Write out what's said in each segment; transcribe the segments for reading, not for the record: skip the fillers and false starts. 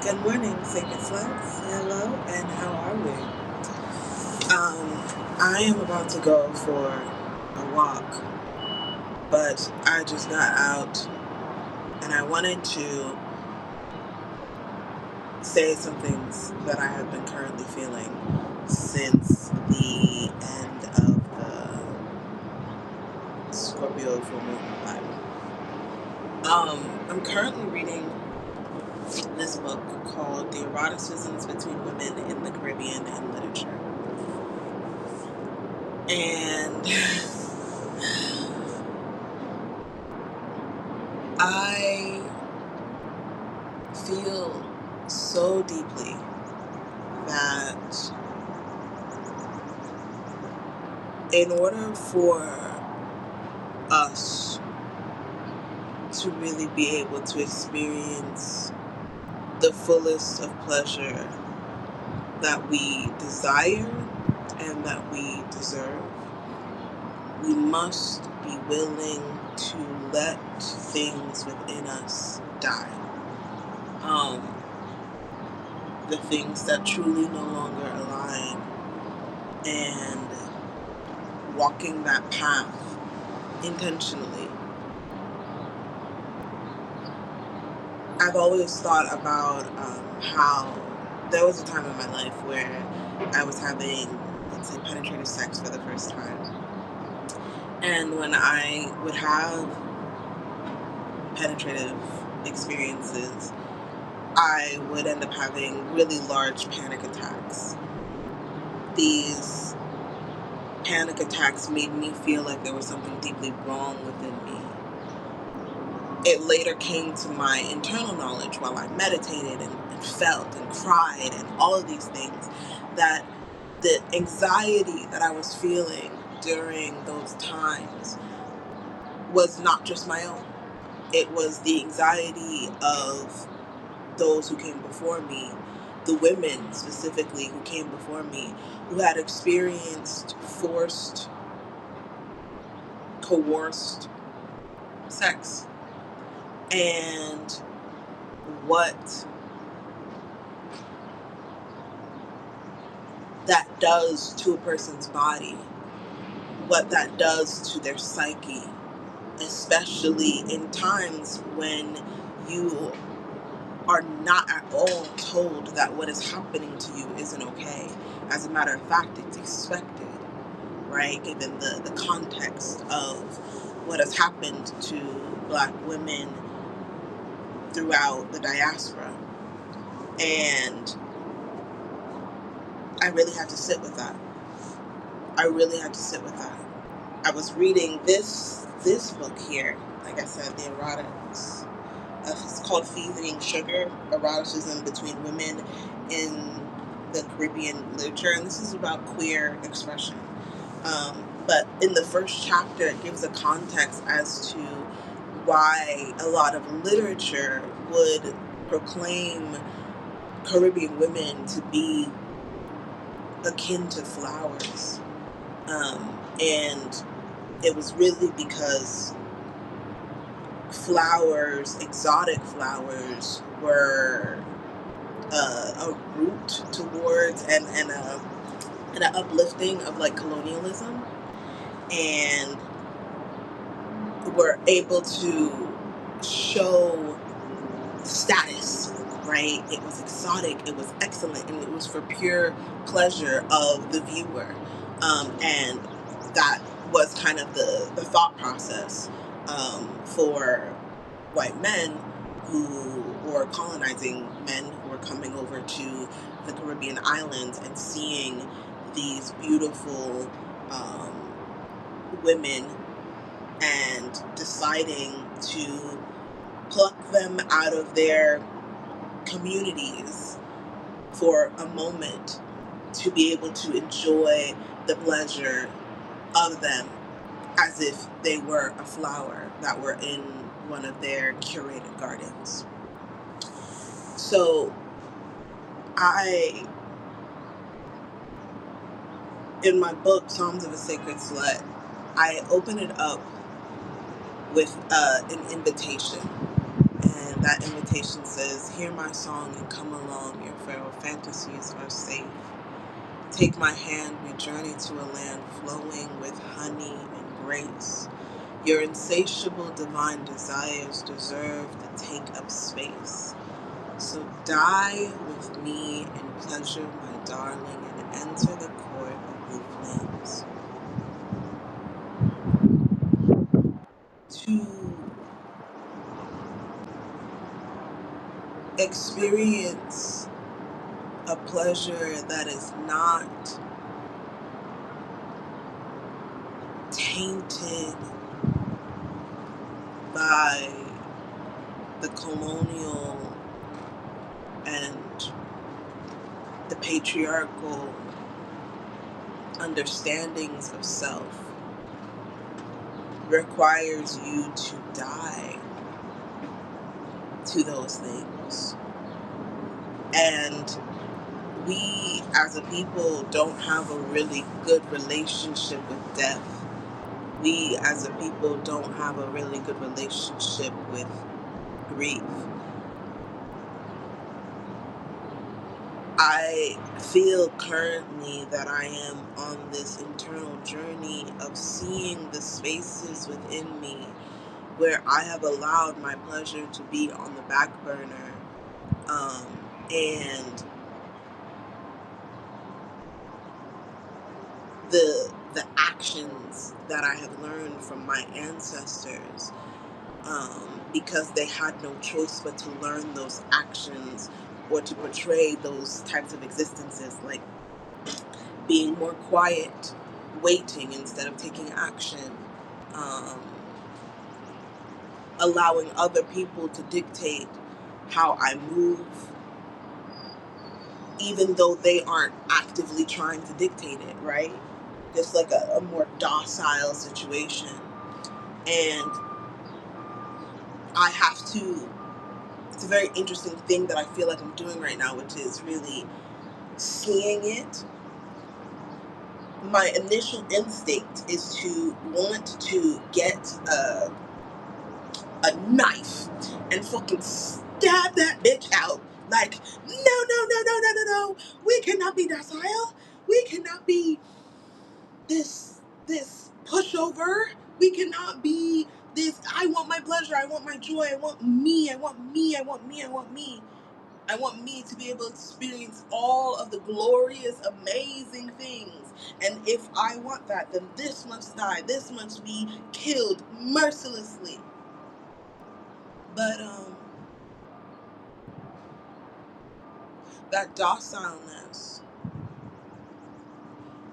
Good morning, Sacred Sluts. Hello, and how are we? I am about to go for a walk, but I just got out and I wanted to say some things that I have been currently feeling since the end of the Scorpio full moon Bible. I'm currently reading this book called The Eroticisms Between Women in the Caribbean and Literature. And I feel so deeply that in order for us to really be able to experience the fullest of pleasure that we desire and that we deserve, we must be willing to let things within us die. The things that truly no longer align, and walking that path intentionally. I've always thought about how there was a time in my life where I was having, let's say, penetrative sex for the first time. And when I would have penetrative experiences, I would end up having really large panic attacks. These panic attacks made me feel like there was something deeply wrong within me. It later came to my internal knowledge while I meditated and felt and cried and all of these things, that the anxiety that I was feeling during those times was not just my own. It was the anxiety of those who came before me, the women specifically who came before me, who had experienced forced, coerced sex. And what that does to a person's body, what that does to their psyche, especially in times when you are not at all told that what is happening to you isn't okay. As a matter of fact, it's expected, right? Given the context of what has happened to Black women throughout the diaspora. And I really had to sit with that. I was reading this book here, like I said, The Erotics. It's called Feeding Sugar, Eroticism Between Women in the Caribbean Literature, and this is about queer expression. But in the first chapter, it gives a context as to why a lot of literature would proclaim Caribbean women to be akin to flowers. And it was really because flowers, exotic flowers, were a route towards and an uplifting of like colonialism, and were able to show status, right? It was exotic, it was excellent, and it was for pure pleasure of the viewer. And that was kind of the thought process for white men who were colonizing men who were coming over to the Caribbean islands and seeing these beautiful women and deciding to pluck them out of their communities for a moment to be able to enjoy the pleasure of them as if they were a flower that were in one of their curated gardens. So in my book, Songs of a Sacred Slut, I open it up with an invitation. And that invitation says, hear my song and come along, your feral fantasies are safe. Take my hand, we journey to a land flowing with honey and grace. Your insatiable divine desires deserve to take up space. So die with me and pleasure, my darling, and enter the court of blue flames. To experience a pleasure that is not tainted by the colonial and the patriarchal understandings of self requires you to die to those things. And we as a people don't have a really good relationship with death. We as a people don't have a really good relationship with grief. I feel currently that I am on this internal journey of seeing the spaces within me where I have allowed my pleasure to be on the back burner, and the actions that I have learned from my ancestors, because they had no choice but to learn those actions or to portray those types of existences, like being more quiet, waiting instead of taking action, um, allowing other people to dictate how I move, even though they aren't actively trying to dictate it, right? Just like a more docile situation. And I have to, it's a very interesting thing that I feel like I'm doing right now, which is really seeing it. My initial instinct is to want to get a knife and fucking stab that bitch out. Like, no, no, no, no, no, no, no. We cannot be docile. We cannot be this pushover. We cannot be this, I want my pleasure, I want my joy, I want me, I want me, I want me, I want me. I want me to be able to experience all of the glorious, amazing things. And if I want that, then this must die. This must be killed mercilessly. But that docileness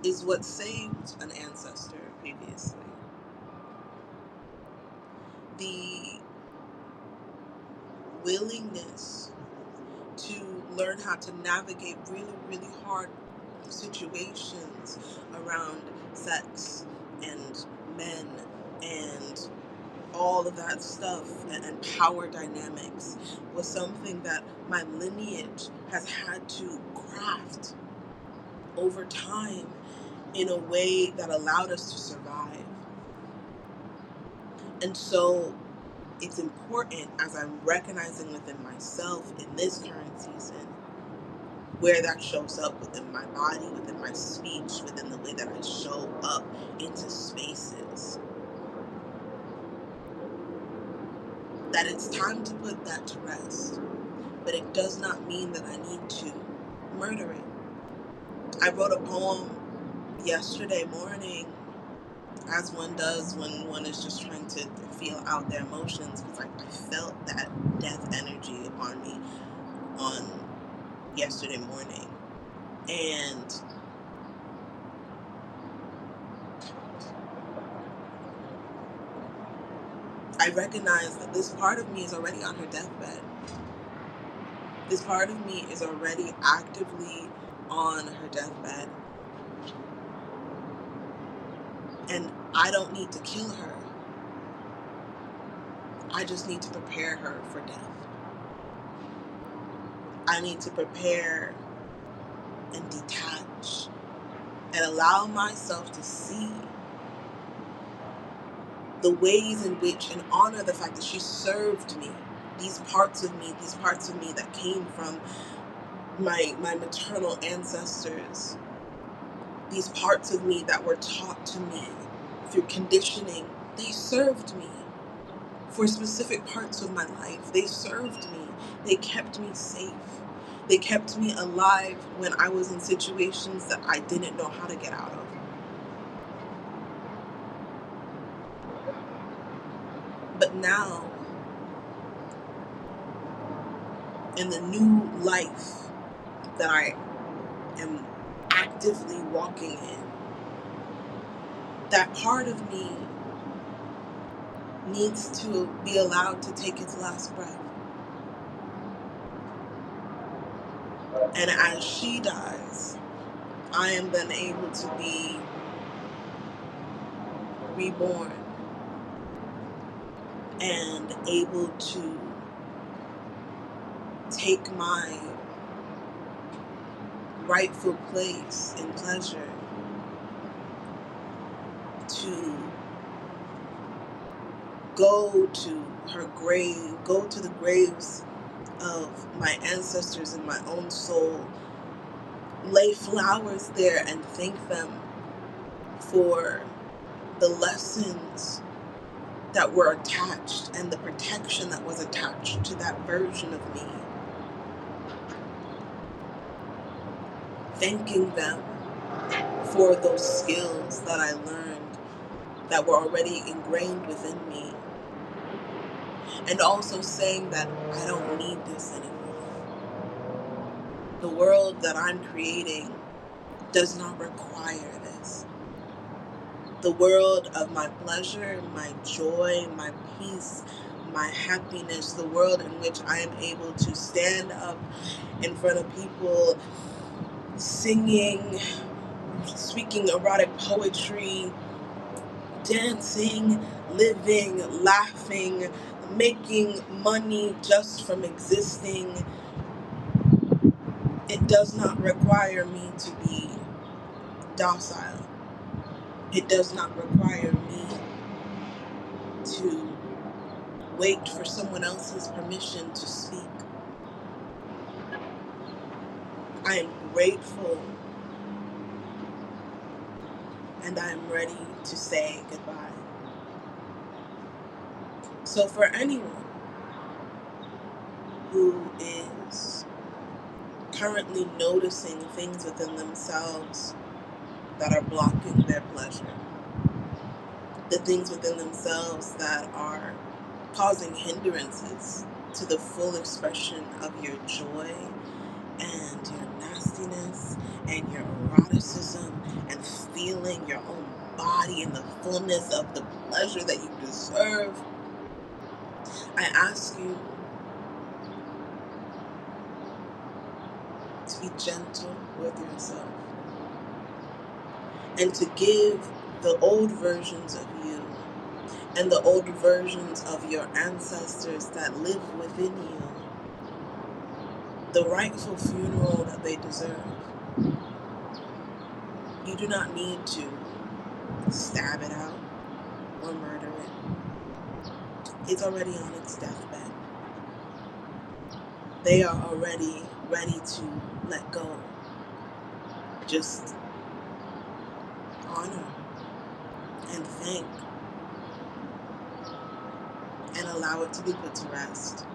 is what saved an ancestor previously. The willingness to learn how to navigate really, really hard situations around sex and men and all of that stuff, and power dynamics, was something that my lineage has had to craft over time in a way that allowed us to survive. And so it's important, as I'm recognizing within myself in this current season, where that shows up within my body, within my speech, within the way that I show up into spaces, that it's time to put that to rest. But it does not mean that I need to murder it. I wrote a poem yesterday morning, as one does when one is just trying to feel out their emotions, because I felt that death energy upon me on yesterday morning. And I recognize that this part of me is already on her deathbed. This part of me is already actively on her deathbed. And I don't need to kill her. I just need to prepare her for death. I need to prepare and detach and allow myself to see the ways in which, and honor the fact that she served me. these parts of me that came from my maternal ancestors, these parts of me that were taught to me through conditioning, they served me for specific parts of my life. They served me. They kept me safe. They kept me alive when I was in situations that I didn't know how to get out of. But now, in the new life that I am actively walking in, that part of me needs to be allowed to take its last breath. And as she dies, I am then able to be reborn and able to take my rightful place in pleasure, to go to her grave, go to the graves of my ancestors in my own soul, lay flowers there and thank them for the lessons that were attached and the protection that was attached to that version of me. Thanking them for those skills that I learned that were already ingrained within me. And also saying that I don't need this anymore. The world that I'm creating does not require this. The world of my pleasure, my joy, my peace, my happiness, the world in which I am able to stand up in front of people singing, speaking erotic poetry, dancing, living, laughing, making money just from existing. It does not require me to be docile. It does not require me to wait for someone else's permission to speak. I am grateful and I am ready to say goodbye. So for anyone who is currently noticing things within themselves that are blocking their pleasure, the things within themselves that are causing hindrances to the full expression of your joy and your nastiness and your eroticism and feeling your own body in the fullness of the pleasure that you deserve, I ask you to be gentle with yourself and to give the old versions of you and the old versions of your ancestors that live within you the rightful funeral that they deserve. You do not need to stab it out or murder it. It's already on its deathbed. They are already ready to let go. Just honor and thank and allow it to be put to rest.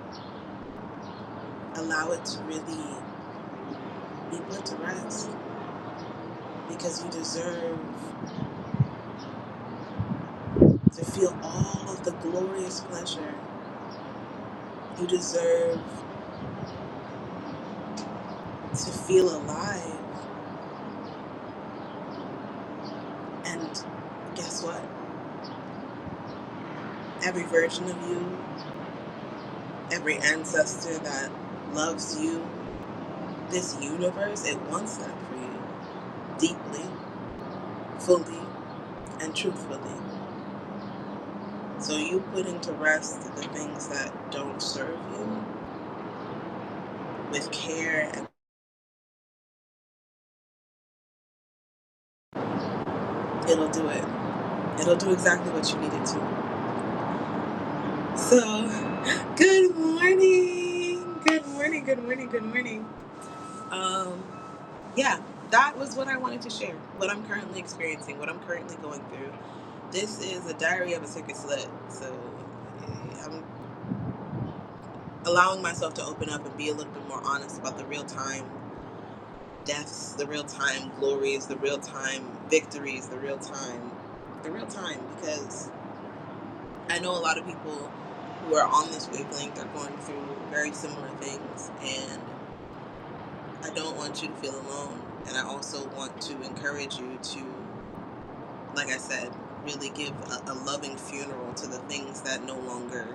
Allow it to really be put to rest, because you deserve to feel all of the glorious pleasure. You deserve to feel alive. And guess what? Every version of you, every ancestor that loves you, this universe, it wants that for you. Deeply, fully, and truthfully. So you putting to rest the things that don't serve you with care, and it'll do it. It'll do exactly what you need it to. So Good morning. Good morning. Good morning. Good morning. Yeah, that was what I wanted to share. What I'm currently experiencing, what I'm currently going through. This is a diary of a sacred slut. So I'm allowing myself to open up and be a little bit more honest about the real time deaths, the real time glories, the real time victories, the real time, because I know a lot of people who are on this wavelength are going through very similar things, and I don't want you to feel alone. And I also want to encourage you to, like I said, really give a loving funeral to the things that no longer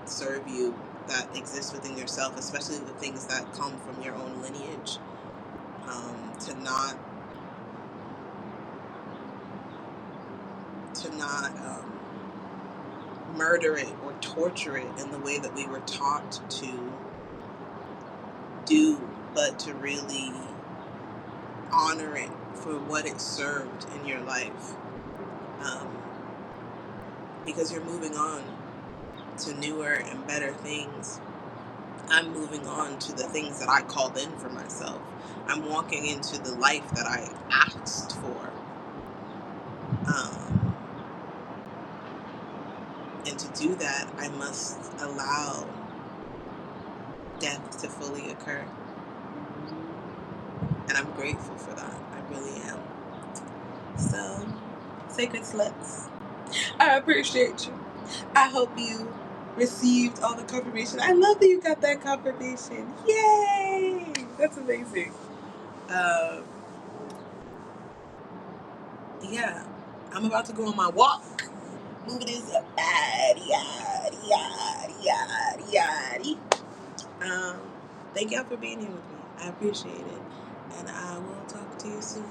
serve you, that exist within yourself, especially the things that come from your own lineage. To not murder it or torture it in the way that we were taught to do, but to really honor it for what it served in your life. Um, because you're moving on to newer and better things. I'm moving on to the things that I called in for myself. I'm walking into the life that I asked for. Um, and to do that, I must allow death to fully occur. And I'm grateful for that. I really am. So, sacred sluts, I appreciate you. I hope you received all the confirmation. I love that you got that confirmation. Yay! That's amazing. Yeah, I'm about to go on my walk. Moving is bad, yada, yada, yada, yada. Thank y'all for being here with me. I appreciate it. And I will talk to you soon.